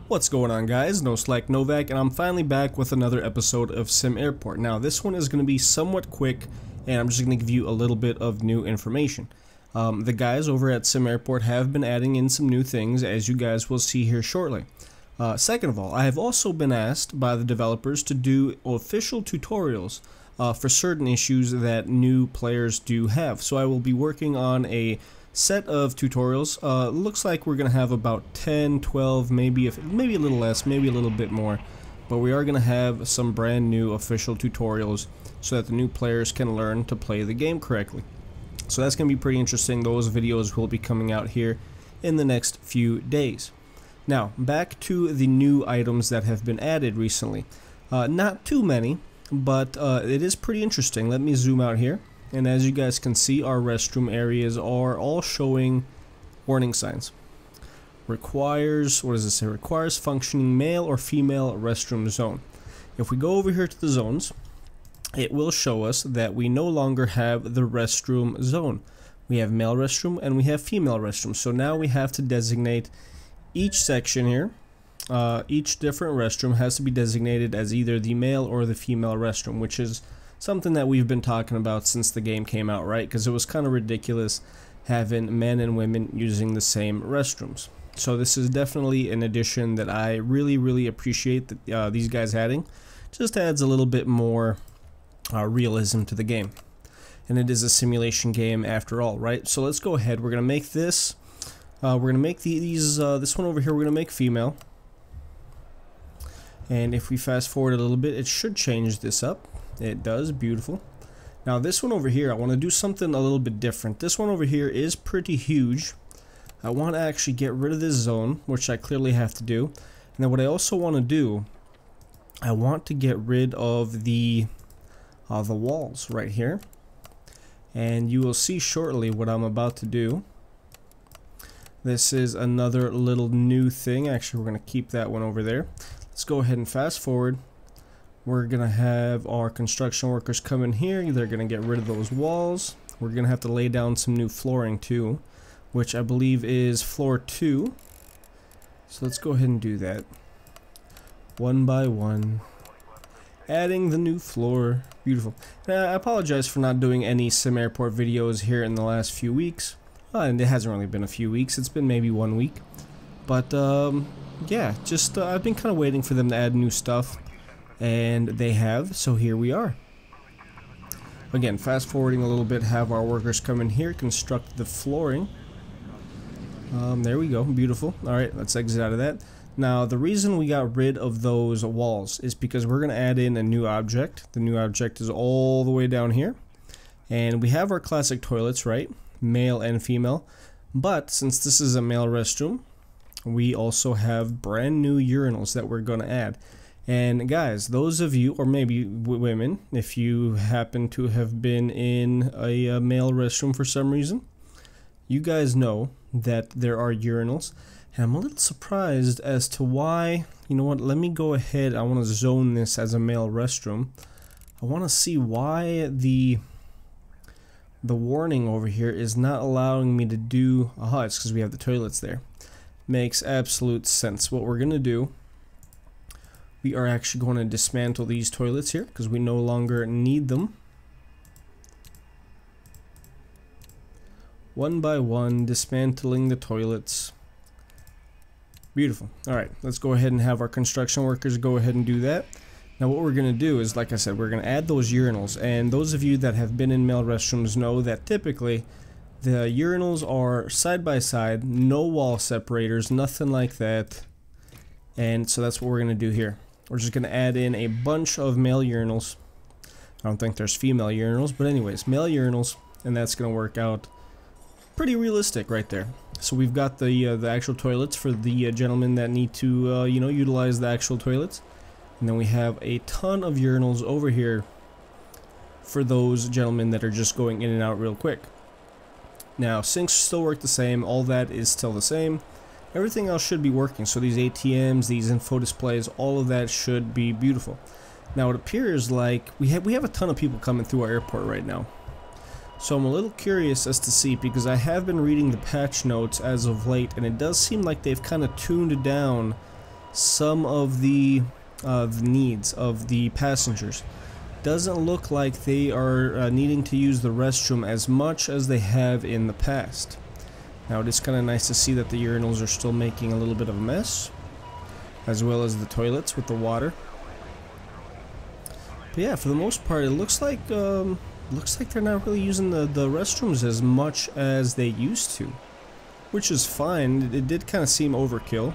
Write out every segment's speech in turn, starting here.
What's going on, guys? NoSlack Novak, and I'm finally back with another episode of SimAirport. Now, this one is going to be somewhat quick, and I'm just going to give you a little bit of new information. The guys over at SimAirport have been adding in some new things, as you guys will see here shortly. Second of all, I have also been asked by the developers to do official tutorials for certain issues that new players do have. So I will be working on a set of tutorials. Looks like we're gonna have about 10, 12, maybe a little less, maybe a little bit more, but we are gonna have some brand new official tutorials so that the new players can learn to play the game correctly. So that's gonna be pretty interesting. Those videos will be coming out here in the next few days. Now, back to the new items that have been added recently. Not too many, but it is pretty interesting. Let me zoom out here. And as you guys can see, our restroom areas are all showing warning signs. Requires, what does it say? Requires functioning male or female restroom zone. If we go over here to the zones, it will show us that we no longer have the restroom zone. We have male restroom and we have female restroom. So now we have to designate each section here. Each different restroom has to be designated as either the male or the female restroom, which is something that we've been talking about since the game came out, right? Because it was kind of ridiculous having men and women using the same restrooms. So this is definitely an addition that I really appreciate that these guys adding. Just adds a little bit more realism to the game. And it is a simulation game after all, right? So let's go ahead. We're gonna make this. We're gonna make this one over here. We're gonna make female. And if we fast forward a little bit, it should change this up. It does, beautiful. Now this one over here, I want to do something a little bit different. This one over here is pretty huge. I want to actually get rid of this zone, which I clearly have to do. And then what I also want to do, I want to get rid of the walls right here. And you will see shortly what I'm about to do. This is another little new thing. Actually, we're going to keep that one over there. Let's go ahead and fast forward. We're gonna have our construction workers come in here. They're gonna get rid of those walls. We're gonna have to lay down some new flooring too, which I believe is floor 2. So let's go ahead and do that one by one, adding the new floor. Beautiful. Now, I apologize for not doing any SimAirport videos here in the last few weeks, and it hasn't really been a few weeks. It's been maybe 1 week, but yeah, just I've been kind of waiting for them to add new stuff. And they have, so here we are. Again, fast forwarding a little bit, have our workers come in here, construct the flooring. There we go, beautiful. Alright, let's exit out of that. Now, the reason we got rid of those walls is because we're going to add in a new object. The new object is all the way down here. And we have our classic toilets, right? Male and female. But since this is a male restroom, we also have brand new urinals that we're going to add. And guys, those of you, or maybe women, if you happen to have been in a male restroom for some reason, you guys know that there are urinals. And I'm a little surprised as to why. You know what, let me go ahead. I want to zone this as a male restroom. I want to see why the warning over here is not allowing me to do. Aha, it's because we have the toilets there. Makes absolute sense. What we're going to do, we are actually going to dismantle these toilets here because we no longer need them. One by one, dismantling the toilets. Beautiful. Alright, let's go ahead and have our construction workers go ahead and do that. Now what we're going to do is, like I said, we're going to add those urinals. And those of you that have been in male restrooms know that typically the urinals are side by side, no wall separators, nothing like that. And so that's what we're going to do here. We're just going to add in a bunch of male urinals. I don't think there's female urinals, but anyways, male urinals, and that's going to work out pretty realistic right there. So we've got the actual toilets for the gentlemen that need to, you know, utilize the actual toilets. And then we have a ton of urinals over here for those gentlemen that are just going in and out real quick. Now, sinks still work the same. All that is still the same. Everything else should be working, so these ATMs, these info displays, all of that should be beautiful. Now it appears like we have a ton of people coming through our airport right now. So I'm a little curious as to see, because I have been reading the patch notes as of late, and it does seem like they've kind of tuned down some of the needs of the passengers. Doesn't look like they are needing to use the restroom as much as they have in the past. Now it is kind of nice to see that the urinals are still making a little bit of a mess, as well as the toilets with the water. But yeah, for the most part, it looks like they're not really using the restrooms as much as they used to, which is fine. It did kind of seem overkill.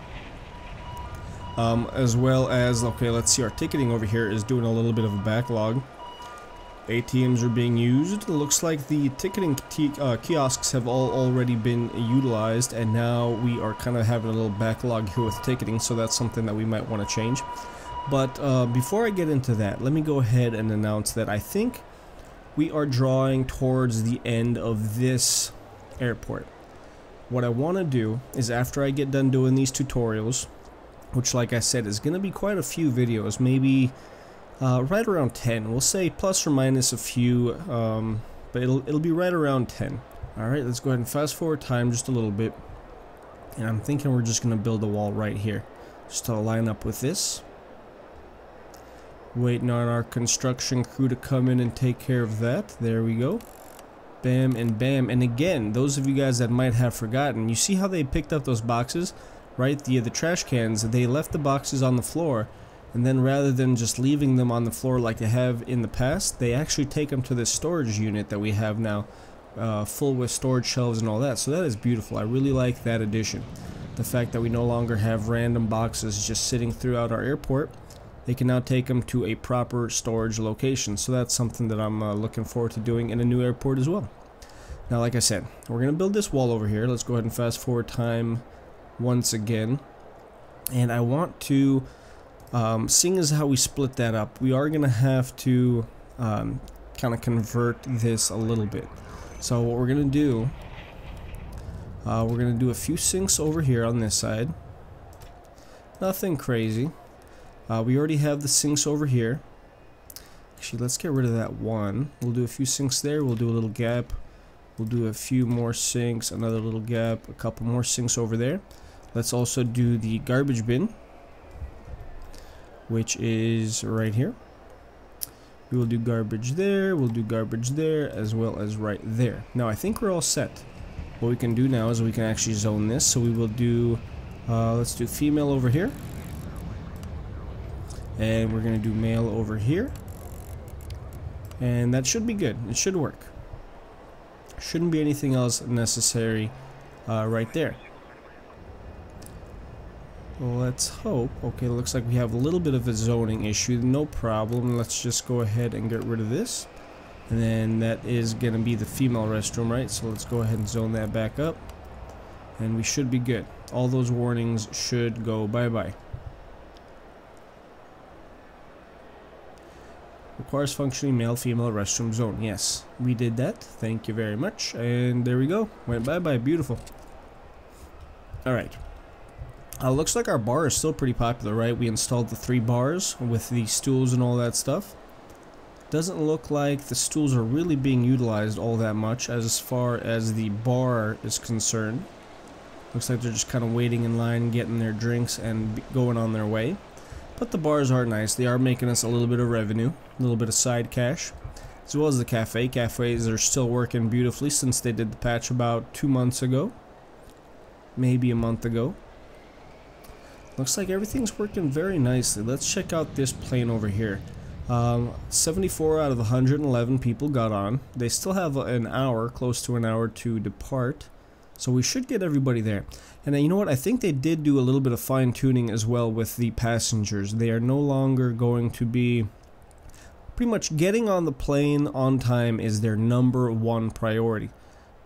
As well as, okay, let's see, our ticketing over here is doing a little bit of a backlog. ATMs are being used. It looks like the ticketing kiosks have already been utilized, and now we are kind of having a little backlog here with ticketing, so that's something that we might want to change. But before I get into that, let me go ahead and announce that I think we are drawing towards the end of this airport. What I want to do is, after I get done doing these tutorials, which, like I said, is going to be quite a few videos, maybe right around 10. We'll say plus or minus a few, but it'll be right around 10. Alright, let's go ahead and fast forward time just a little bit. And I'm thinking we're just going to build a wall right here, just to line up with this. Waiting on our construction crew to come in and take care of that. There we go. Bam and bam. And again, those of you guys that might have forgotten, you see how they picked up those boxes? Right, the trash cans, they left the boxes on the floor, and then rather than just leaving them on the floor like they have in the past, they actually take them to this storage unit that we have now, full with storage shelves and all that. So that is beautiful. I really like that addition. The fact that we no longer have random boxes just sitting throughout our airport. They can now take them to a proper storage location. So that's something that I'm looking forward to doing in a new airport as well. Now, like I said, we're going to build this wall over here. Let's go ahead and fast forward time once again, and I want to, seeing as how we split that up, we are gonna have to kind of convert this a little bit. So what we're gonna do, a few sinks over here on this side. Nothing crazy. We already have the sinks over here. Actually, let's get rid of that one. We'll do a few sinks there. We'll do a little gap. We'll do a few more sinks, another little gap, a couple more sinks over there. Let's also do the garbage bin, which is right here. We will do garbage there, we'll do garbage there, as well as right there. Now I think we're all set. What we can do now is we can actually zone this. So we will do, let's do female over here. And we're going to do male over here. And that should be good. It should work. Shouldn't be anything else necessary right there. Let's hope. Okay, looks like we have a little bit of a zoning issue. No problem. Let's just go ahead and get rid of this. And then that is going to be the female restroom, right? So let's go ahead and zone that back up. And we should be good. All those warnings should go bye-bye. Requires functioning male-female restroom zone. Yes, we did that. Thank you very much. And there we go. Went bye-bye. Beautiful. Alright. Looks like our bar is still pretty popular, right? We installed the 3 bars with the stools and all that stuff. Doesn't look like the stools are really being utilized all that much as far as the bar is concerned. Looks like they're just kind of waiting in line, getting their drinks and going on their way. But the bars are nice. They are making us a little bit of revenue, a little bit of side cash, as well as the cafe. Cafes are still working beautifully since they did the patch about 2 months ago, maybe a month ago. Looks like everything's working very nicely. Let's check out this plane over here. 74 out of 111 people got on. They still have an hour, close to an hour to depart. So we should get everybody there. And you know what? I think they did do a little bit of fine-tuning as well with the passengers. They are no longer going to be... Pretty much getting on the plane on time is their #1 priority.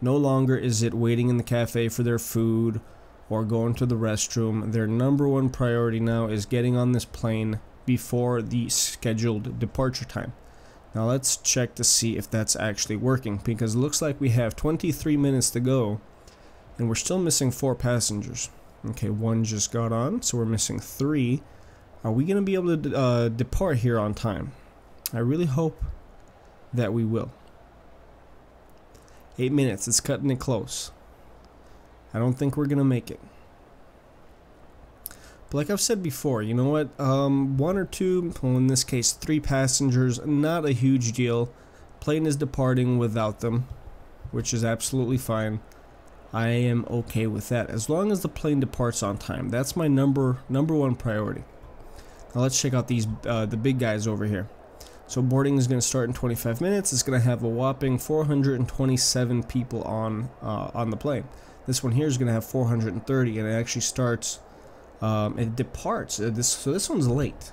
No longer is it waiting in the cafe for their food or going to the restroom. Their #1 priority now is getting on this plane before the scheduled departure time. Now let's check to see if that's actually working, because it looks like we have 23 minutes to go and we're still missing 4 passengers. Okay, 1 just got on, so we're missing 3. Are we going to be able to depart here on time? I really hope that we will. 8 minutes, it's cutting it close. I don't think we're going to make it. But like I've said before, you know what, 1 or 2, well in this case 3 passengers, not a huge deal. Plane is departing without them, which is absolutely fine. I am okay with that, as long as the plane departs on time. That's my number 1 priority. Now let's check out these the big guys over here. So boarding is going to start in 25 minutes. It's going to have a whopping 427 people on the plane. This one here is going to have 430, and it actually starts. It departs. So this one's late.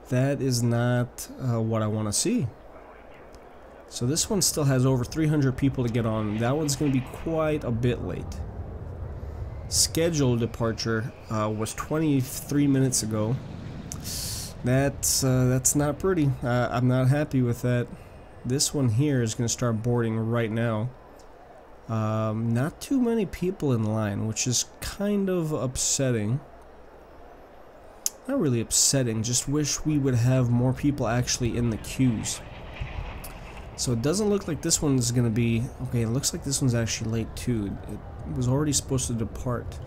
That is not what I want to see. So this one still has over 300 people to get on. That one's going to be quite a bit late. Scheduled departure was 23 minutes ago. That's not pretty. I'm not happy with that. This one here is going to start boarding right now. Not too many people in line, which is kind of upsetting. Not really upsetting, just wish we would have more people actually in the queues. So it doesn't look like this one's going to be... Okay, it looks like this one's actually late too. It was already supposed to depart.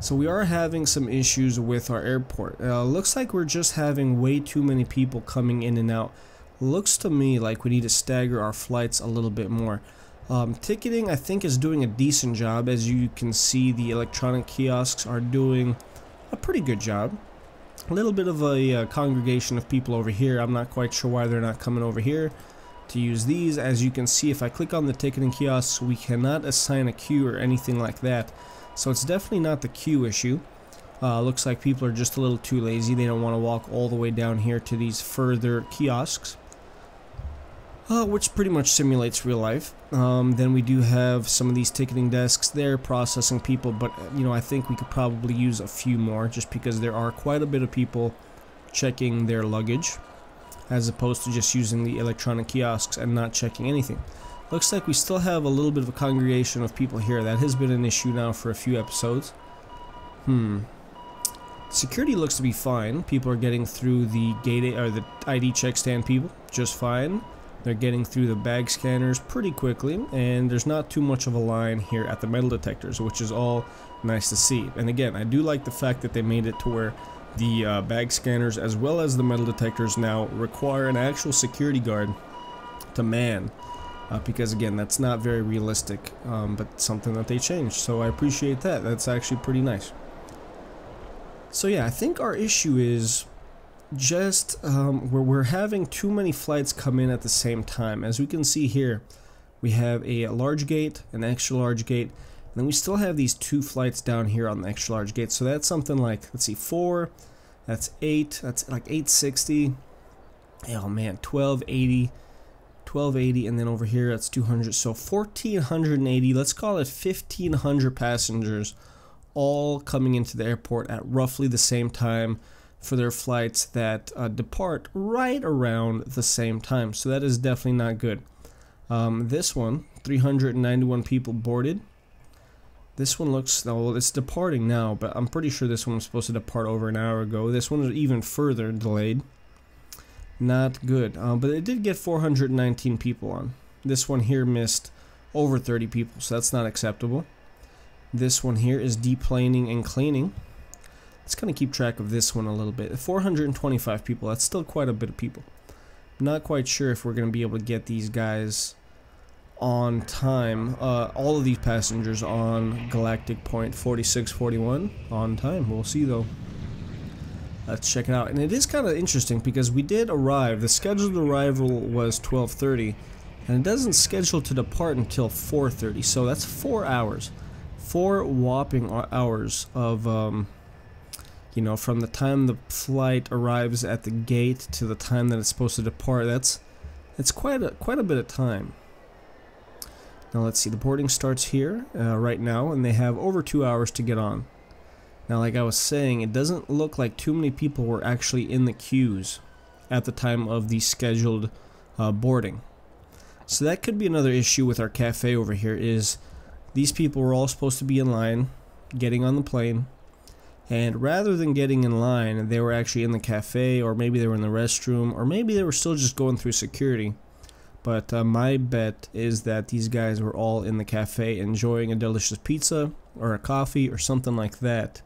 So we are having some issues with our airport. Looks like we're just having way too many people coming in and out. Looks to me like we need to stagger our flights a little bit more. Ticketing, I think, is doing a decent job. As you can see, the electronic kiosks are doing a pretty good job. A little bit of a congregation of people over here. I'm not quite sure why they're not coming over here to use these. As you can see, if I click on the ticketing kiosks, we cannot assign a queue or anything like that. So it's definitely not the queue issue. Looks like people are just a little too lazy. They don't want to walk all the way down here to these further kiosks. Which pretty much simulates real life. Then we do have some of these ticketing desks there processing people, but you know, I think we could probably use a few more just because there are quite a bit of people checking their luggage as opposed to just using the electronic kiosks and not checking anything. Looks like we still have a little bit of a congregation of people here. That has been an issue now for a few episodes. Security looks to be fine. People are getting through the gate or the ID check stand people just fine. They're getting through the bag scanners pretty quickly, and there's not too much of a line here at the metal detectors, which is all nice to see. And again, I do like the fact that they made it to where the bag scanners as well as the metal detectors now require an actual security guard to man. Because again, that's not very realistic, but something that they changed, so I appreciate that. That's actually pretty nice. So yeah, I think our issue is just where we're having too many flights come in at the same time. As we can see here, we have a large gate, an extra large gate, and then we still have these 2 flights down here on the extra large gate. So that's something like, let's see, 4, that's 8, that's like 860, oh man, 1280, and then over here that's 200, so 1480, let's call it 1500 passengers all coming into the airport at roughly the same time for their flights that depart right around the same time. So that is definitely not good. This one, 391 people boarded. This one looks, well, it's departing now, but I'm pretty sure this one was supposed to depart over an hour ago. This one is even further delayed. Not good, but it did get 419 people on. This one here missed over 30 people, so that's not acceptable. This one here is deplaning and cleaning. Let's kind of keep track of this one a little bit. 425 people, that's still quite a bit of people. Not quite sure if we're going to be able to get these guys on time. All of these passengers on Galactic Point 4641 on time. We'll see though. Let's check it out. And it is kind of interesting because we did arrive. The scheduled arrival was 12:30, and it doesn't schedule to depart until 4:30. So that's 4 hours. 4 whopping hours of, you know, from the time the flight arrives at the gate to the time that it's supposed to depart. It's quite a bit of time. Now let's see. The boarding starts here right now, and they have over 2 hours to get on. Now, like I was saying, it doesn't look like too many people were actually in the queues at the time of the scheduled boarding. So that could be another issue with our cafe over here, is these people were all supposed to be in line, getting on the plane, and rather than getting in line, they were actually in the cafe, or maybe they were in the restroom, or maybe they were still just going through security. But my bet is that these guys were all in the cafe enjoying a delicious pizza, or a coffee, or something like that.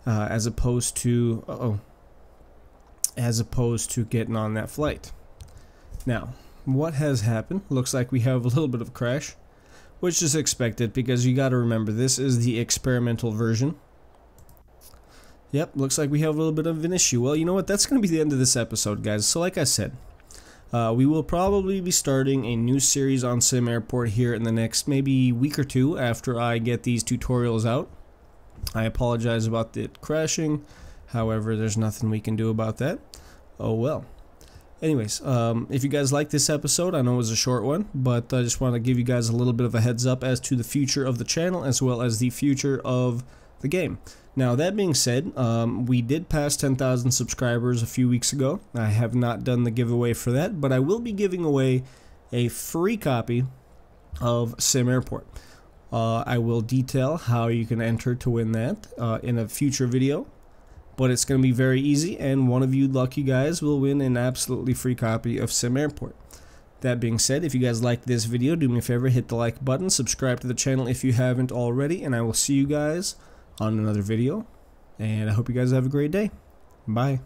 as opposed to getting on that flight. Now, what has happened? Looks like we have a little bit of a crash, which is expected because you got to remember this is the experimental version. Yep, looks like we have a little bit of an issue. Well, you know what? That's going to be the end of this episode, guys. So like I said, we will probably be starting a new series on SimAirport here in the next maybe week or two after I get these tutorials out. I apologize about it crashing. However, there's nothing we can do about that. Oh well. Anyways, if you guys like this episode, I know it was a short one, but I just want to give you guys a little bit of a heads up as to the future of the channel as well as the future of the game. Now, that being said, we did pass 10,000 subscribers a few weeks ago. I have not done the giveaway for that, but I will be giving away a free copy of SimAirport. I will detail how you can enter to win that in a future video. But it's going to be very easy, and one of you lucky guys will win an absolutely free copy of SimAirport. That being said, if you guys liked this video, do me a favor, hit the like button, subscribe to the channel if you haven't already, and I will see you guys on another video. And I hope you guys have a great day. Bye.